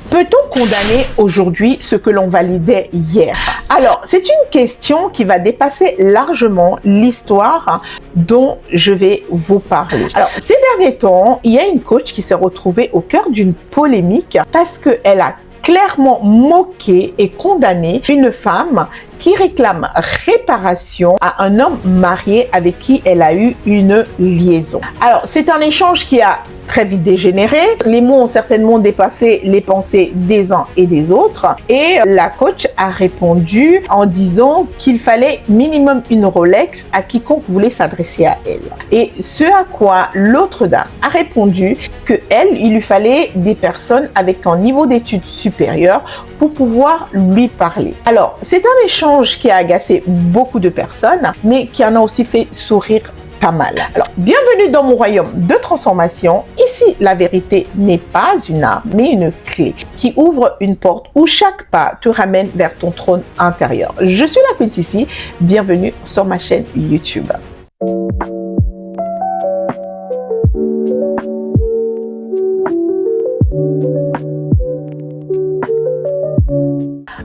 Peut-on condamner aujourd'hui ce que l'on validait hier? Alors, c'est une question qui va dépasser largement l'histoire dont je vais vous parler. Alors, ces derniers temps, il y a une coach qui s'est retrouvée au cœur d'une polémique parce qu'elle a clairement moqué et condamné une femme qui réclame réparation à un homme marié avec qui elle a eu une liaison. Alors, c'est un échange qui a très vite dégénéré. Les mots ont certainement dépassé les pensées des uns et des autres. Et la coach a répondu en disant qu'il fallait minimum une Rolex à quiconque voulait s'adresser à elle. Et ce à quoi l'autre dame a répondu que elle, il lui fallait des personnes avec un niveau d'études supérieur pour pouvoir lui parler. Alors, c'est un échange qui a agacé beaucoup de personnes, mais qui en a aussi fait sourire pas mal. Alors, bienvenue dans mon royaume de transformation. Ici, la vérité n'est pas une arme, mais une clé qui ouvre une porte où chaque pas te ramène vers ton trône intérieur. Je suis la Queen Sissi. Bienvenue sur ma chaîne YouTube.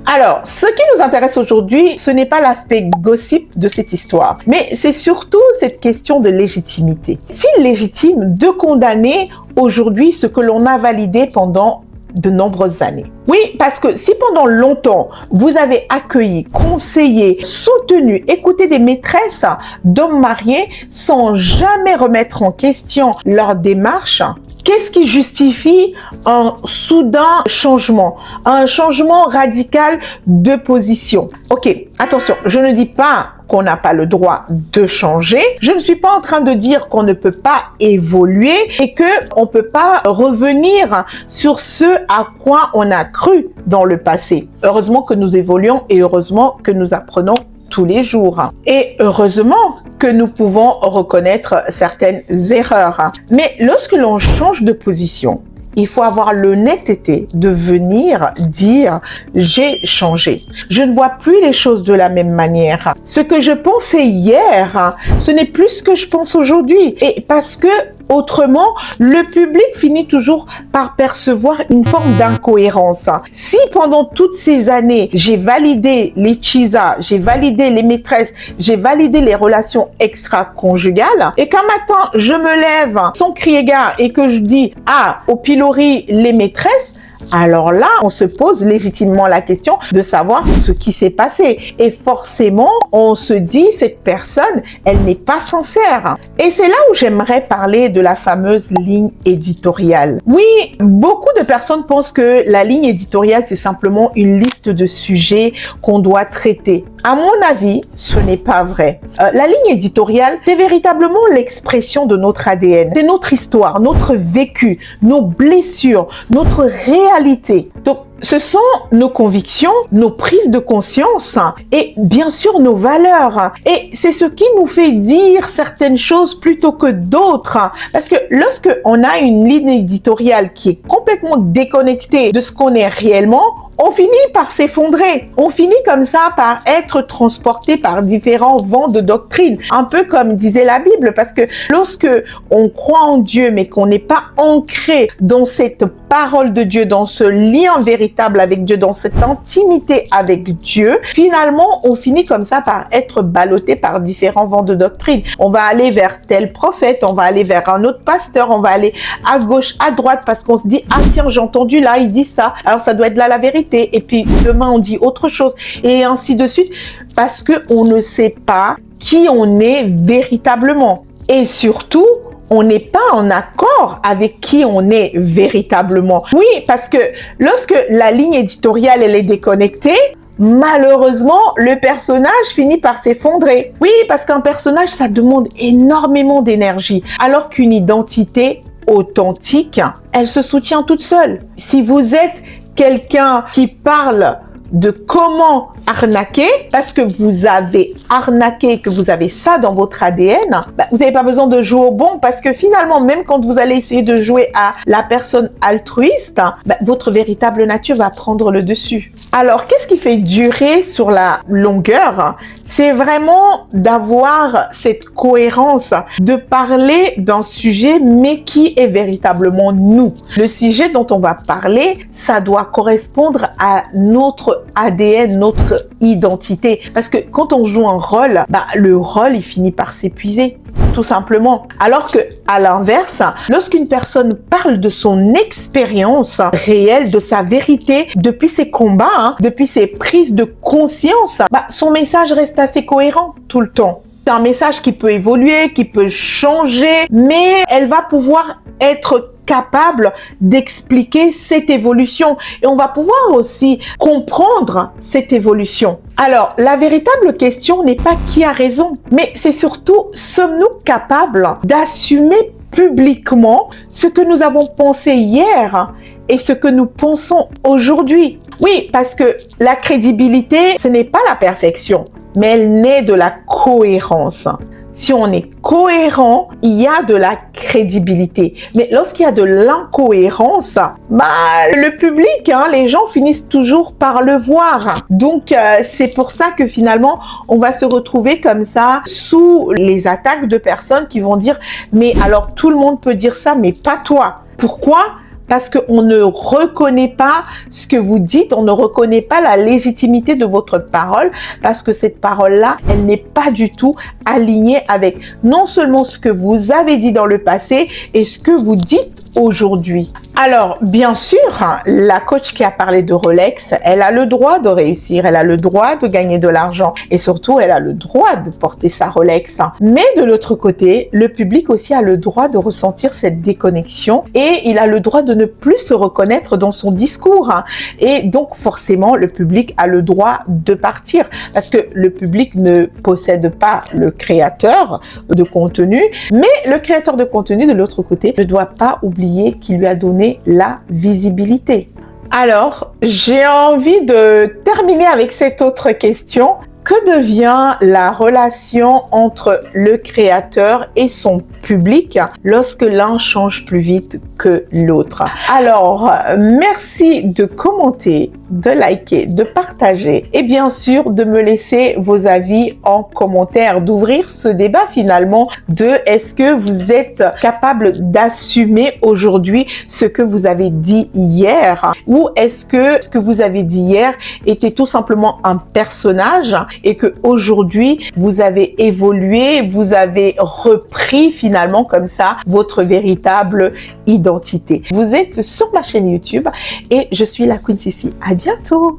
Alors, ce qui nous intéresse aujourd'hui, ce n'est pas l'aspect gossip de cette histoire, mais c'est surtout cette question de légitimité. Est-il légitime de condamner aujourd'hui ce que l'on a validé pendant de nombreuses années? Oui, parce que si pendant longtemps, vous avez accueilli, conseillé, soutenu, écouté des maîtresses d'hommes mariés sans jamais remettre en question leur démarche, qu'est-ce qui justifie un soudain changement, un changement radical de position? Ok, attention, je ne dis pas qu'on n'a pas le droit de changer. Je ne suis pas en train de dire qu'on ne peut pas évoluer et qu'on ne peut pas revenir sur ce à quoi on a cru dans le passé. Heureusement que nous évoluons et heureusement que nous apprenons tous les jours. Et heureusement que nous pouvons reconnaître certaines erreurs. Mais lorsque l'on change de position, il faut avoir l'honnêteté de venir dire « j'ai changé ». Je ne vois plus les choses de la même manière. Ce que je pensais hier, ce n'est plus ce que je pense aujourd'hui. Et parce que autrement, le public finit toujours par percevoir une forme d'incohérence. Si pendant toutes ces années, j'ai validé les chisas, j'ai validé les maîtresses, j'ai validé les relations extra-conjugales, et qu'un matin, je me lève sans crier gare et que je dis « Ah, au pilori, les maîtresses », alors là, on se pose légitimement la question de savoir ce qui s'est passé. Et forcément, on se dit, cette personne, elle n'est pas sincère. Et c'est là où j'aimerais parler de la fameuse ligne éditoriale. Oui, beaucoup de personnes pensent que la ligne éditoriale, c'est simplement une liste de sujets qu'on doit traiter. À mon avis, ce n'est pas vrai. La ligne éditoriale, c'est véritablement l'expression de notre ADN. C'est notre histoire, notre vécu, nos blessures, notre réalité. Donc, ce sont nos convictions, nos prises de conscience et bien sûr nos valeurs. Et c'est ce qui nous fait dire certaines choses plutôt que d'autres. Parce que lorsque on a une ligne éditoriale qui est complètement déconnectée de ce qu'on est réellement, on finit par s'effondrer. On finit comme ça par être transporté par différents vents de doctrine. Un peu comme disait la Bible, parce que lorsque on croit en Dieu, mais qu'on n'est pas ancré dans cette parole de Dieu, dans ce lien véritable avec Dieu, dans cette intimité avec Dieu, finalement, on finit comme ça par être ballotté par différents vents de doctrine. On va aller vers tel prophète, on va aller vers un autre pasteur, on va aller à gauche, à droite, parce qu'on se dit, ah tiens, j'ai entendu là, il dit ça, alors ça doit être là la vérité. Et puis demain on dit autre chose et ainsi de suite parce que on ne sait pas qui on est véritablement et surtout on n'est pas en accord avec qui on est véritablement. Oui, parce que lorsque la ligne éditoriale elle est déconnectée, malheureusement, le personnage finit par s'effondrer. Oui, parce qu'un personnage, ça demande énormément d'énergie, alors qu'une identité authentique, elle se soutient toute seule. Si vous êtes quelqu'un qui parle de comment arnaquer, parce que vous avez arnaqué, que vous avez ça dans votre ADN, vous n'avez pas besoin de jouer au bon, parce que finalement, même quand vous allez essayer de jouer à la personne altruiste, votre véritable nature va prendre le dessus. Alors, qu'est-ce qui fait durer sur la longueur? C'est vraiment d'avoir cette cohérence, de parler d'un sujet, mais qui est véritablement nous. Le sujet dont on va parler, ça doit correspondre à notre ADN, notre identité. Parce que quand on joue un rôle, le rôle, il finit par s'épuiser. Tout simplement. Alors que, à l'inverse, lorsqu'une personne parle de son expérience réelle, de sa vérité, depuis ses combats, depuis ses prises de conscience, son message reste assez cohérent tout le temps. C'est un message qui peut évoluer, qui peut changer, mais elle va pouvoir être capable d'expliquer cette évolution et on va pouvoir aussi comprendre cette évolution. Alors, la véritable question n'est pas qui a raison, mais c'est surtout sommes-nous capables d'assumer publiquement ce que nous avons pensé hier et ce que nous pensons aujourd'hui. Oui, parce que la crédibilité, ce n'est pas la perfection, mais elle naît de la cohérence. Si on est cohérent, il y a de la crédibilité. Mais lorsqu'il y a de l'incohérence, le public, les gens finissent toujours par le voir. Donc, c'est pour ça que finalement, on va se retrouver comme ça sous les attaques de personnes qui vont dire « Mais alors, tout le monde peut dire ça, mais pas toi. » Pourquoi ? Parce qu'on ne reconnaît pas ce que vous dites, on ne reconnaît pas la légitimité de votre parole, parce que cette parole-là, elle n'est pas du tout alignée avec non seulement ce que vous avez dit dans le passé et ce que vous dites aujourd'hui. Alors, bien sûr, la coach qui a parlé de Rolex, elle a le droit de réussir, elle a le droit de gagner de l'argent et surtout, elle a le droit de porter sa Rolex. Mais de l'autre côté, le public aussi a le droit de ressentir cette déconnexion et il a le droit de ne plus se reconnaître dans son discours. Et donc, forcément, le public a le droit de partir parce que le public ne possède pas le créateur de contenu, mais le créateur de contenu, de l'autre côté, ne doit pas oublier qui lui a donné la visibilité. Alors, j'ai envie de terminer avec cette autre question. Que devient la relation entre le créateur et son public lorsque l'un change plus vite que l'autre? Alors, merci de commenter, de liker, de partager et bien sûr de me laisser vos avis en commentaire, d'ouvrir ce débat finalement de est-ce que vous êtes capable d'assumer aujourd'hui ce que vous avez dit hier ou est-ce que ce que vous avez dit hier était tout simplement un personnage et que aujourd'hui vous avez évolué, vous avez repris finalement comme ça votre véritable identité. Vous êtes sur ma chaîne YouTube et je suis la Queen Sissi. À bientôt.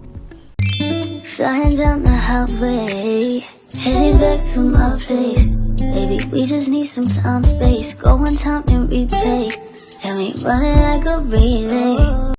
Flying down the highway, heading back to my place. Baby, we just need some time, space. Go on time and replay. And we running like a relay.